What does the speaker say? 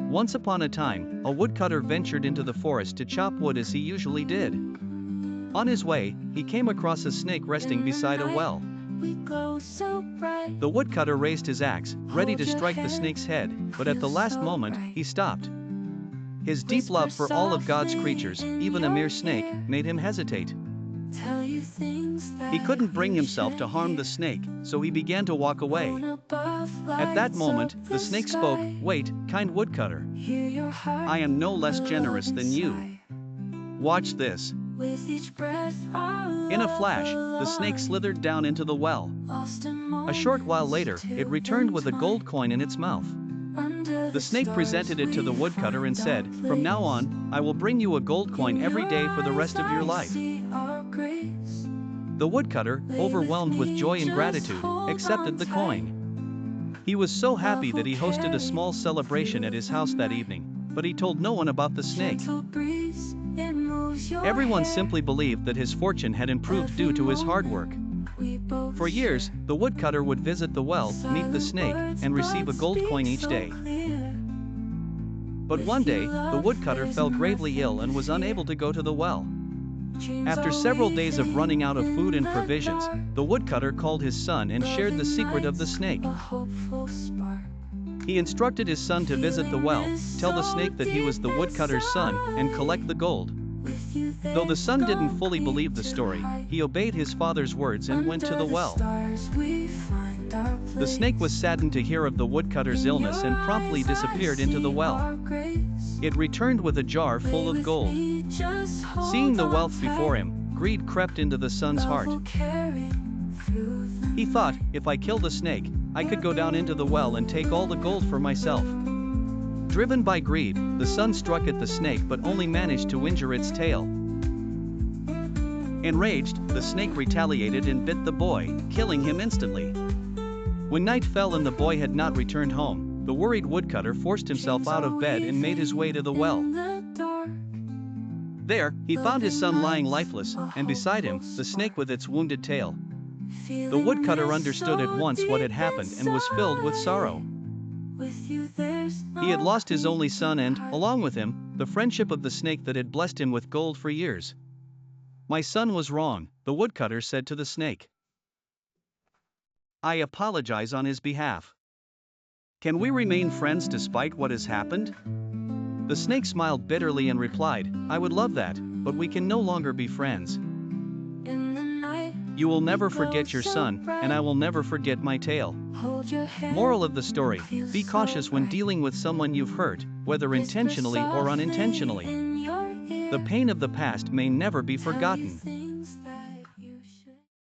Once upon a time, a woodcutter ventured into the forest to chop wood as he usually did. On his way, he came across a snake resting beside a well. The woodcutter raised his axe, ready to strike the snake's head, but at the last moment, he stopped. His deep love for all of God's creatures, even a mere snake, made him hesitate. He couldn't bring himself to harm the snake, so he began to walk away. At that moment, the snake spoke, "Wait, kind woodcutter. I am no less generous than you. Watch this." In a flash, the snake slithered down into the well. A short while later, it returned with a gold coin in its mouth. The snake presented it to the woodcutter and said, "From now on, I will bring you a gold coin every day for the rest of your life." The woodcutter, overwhelmed with joy and gratitude, accepted the coin. He was so happy that he hosted a small celebration at his house that evening, but he told no one about the snake. Everyone simply believed that his fortune had improved due to his hard work. For years, the woodcutter would visit the well, meet the snake, and receive a gold coin each day. But one day, the woodcutter fell gravely ill and was unable to go to the well. After several days of running out of food and provisions, the woodcutter called his son and shared the secret of the snake. He instructed his son to visit the well, tell the snake that he was the woodcutter's son, and collect the gold. Though the son didn't fully believe the story, he obeyed his father's words and went to the well. The snake was saddened to hear of the woodcutter's illness and promptly disappeared into the well. It returned with a jar full of gold. Seeing the wealth before him, greed crept into the son's heart. He thought, "If I kill the snake, I could go down into the well and take all the gold for myself." Driven by greed, the son struck at the snake but only managed to injure its tail. Enraged, the snake retaliated and bit the boy, killing him instantly. When night fell and the boy had not returned home, the worried woodcutter forced himself out of bed and made his way to the well. There, he found his son lying lifeless, and beside him, the snake with its wounded tail. The woodcutter understood at once what had happened and was filled with sorrow. He had lost his only son and, along with him, the friendship of the snake that had blessed him with gold for years. "My son was wrong," the woodcutter said to the snake. "I apologize on his behalf. Can we remain friends despite what has happened?" The snake smiled bitterly and replied, "I would love that, but we can no longer be friends. You will never forget your son, and I will never forget my tail." Moral of the story: be cautious when dealing with someone you've hurt, whether intentionally or unintentionally. The pain of the past may never be forgotten.